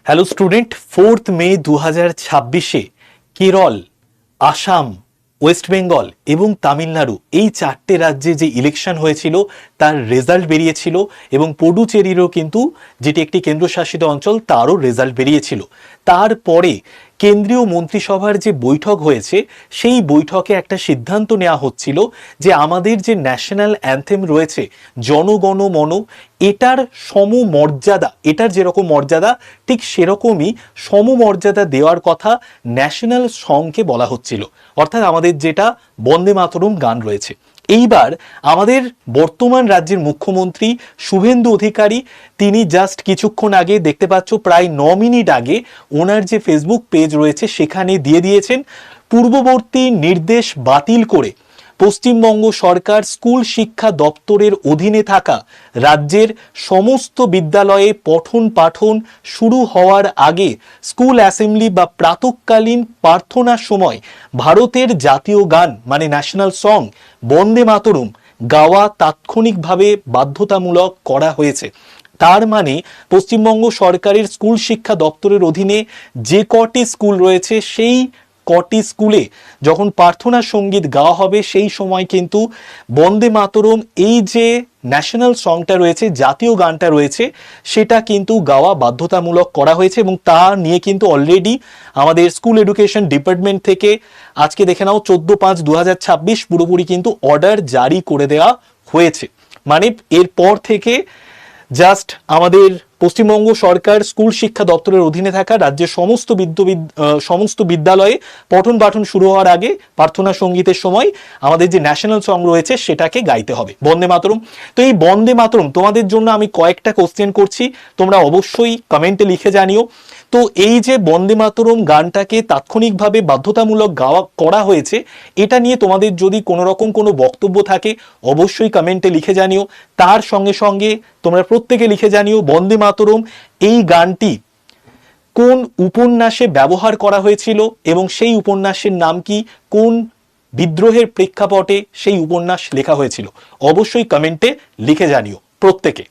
Hello student, 4 মে 2026-এ Kerala, Assam, West Bengal এবং তামিলনাড়ু এই চারটে রাজ্যে যে ইলেকশন হয়েছিল তার রেজাল্ট বেরিয়েছিল এবং পুডুচেরিরও কিন্তু, যেটি একটি কেন্দ্রশাসিত অঞ্চল, তারও রেজাল্ট বেরিয়েছিল। তারপরে কেন্দ্রীয় মন্ত্রিসভার যে বৈঠক হয়েছে সেই বৈঠকে একটা সিদ্ধান্ত নেওয়া হচ্ছিল যে আমাদের যে ন্যাশনাল অ্যান্থেম রয়েছে জনগণ মন, এটার সমমর্যাদা, এটার যেরকম মর্যাদা ঠিক সেরকমই সমমর্যাদা দেওয়ার কথা ন্যাশনাল সংকে বলা হচ্ছিল, অর্থাৎ আমাদের যেটা বন্দে মাতরম গান রয়েছে। এইবার আমাদের বর্তমান রাজ্যের মুখ্যমন্ত্রী শুভেন্দু অধিকারী, তিনি জাস্ট কিছুক্ষণ আগে, দেখতে পাচ্ছ প্রায় 9 মিনিট আগে, ওনার যে ফেসবুক পেজ রয়েছে সেখানে দিয়ে দিয়েছেন পূর্ববর্তী নির্দেশ বাতিল করে পশ্চিমবঙ্গ সরকার স্কুল শিক্ষা দপ্তরের অধীনে থাকা রাজ্যের সমস্ত বিদ্যালয়ে পঠন পাঠন শুরু হওয়ার আগে স্কুল অ্যাসেম্বলি বা প্রাতঃকালীন প্রার্থনার সময় ভারতের জাতীয় গান মানে ন্যাশনাল সং বন্দে মাতরম গাওয়া তাৎক্ষণিকভাবে বাধ্যতামূলক করা হয়েছে। তার মানে পশ্চিমবঙ্গ সরকারের স্কুল শিক্ষা দপ্তরের অধীনে যে কটি স্কুল রয়েছে সেই কটি স্কুলে যখন প্রার্থনা সঙ্গীত গাওয়া হবে সেই সময় কিন্তু বন্দে মাতরম এই যে ন্যাশনাল সংটা রয়েছে, জাতীয় গানটা রয়েছে, সেটা কিন্তু গাওয়া বাধ্যতামূলক করা হয়েছে। এবং তা নিয়ে কিন্তু অলরেডি আমাদের স্কুল এডুকেশন ডিপার্টমেন্ট থেকে আজকে দেখে নাও 14/5/2026 পুরোপুরি কিন্তু অর্ডার জারি করে দেওয়া হয়েছে। মানে এরপর থেকে জাস্ট আমাদের পশ্চিমবঙ্গ সরকার স্কুল শিক্ষা দপ্তরের অধীনে থাকা রাজ্যের সমস্ত বিদ্যালয়ে পঠন পাঠন শুরু হওয়ার আগে প্রার্থনা সঙ্গীতের সময় আমাদের যে ন্যাশনাল সং রয়েছে সেটাকে গাইতে হবে, বন্দে মাতরম। তো এই বন্দে মাতরম তোমাদের জন্য আমি কয়েকটা কোশ্চেন করছি, তোমরা অবশ্যই কমেন্টে লিখে জানিও। তো এই যে বন্দে মাতরম গানটাকে তাৎক্ষণিকভাবে বাধ্যতামূলক গাওয়া করা হয়েছে, এটা নিয়ে তোমাদের যদি কোনো রকম কোনো বক্তব্য থাকে অবশ্যই কমেন্টে লিখে জানিও। তার সঙ্গে সঙ্গে তোমরা প্রত্যেকে লিখে জানিও বন্দে মাতরম এই গানটি কোন উপন্যাসে ব্যবহার করা হয়েছিল এবং সেই উপন্যাসের নাম কি, কোন বিদ্রোহের প্রেক্ষাপটে সেই উপন্যাস লেখা হয়েছিল, অবশ্যই কমেন্টে লিখে জানিও প্রত্যেকে।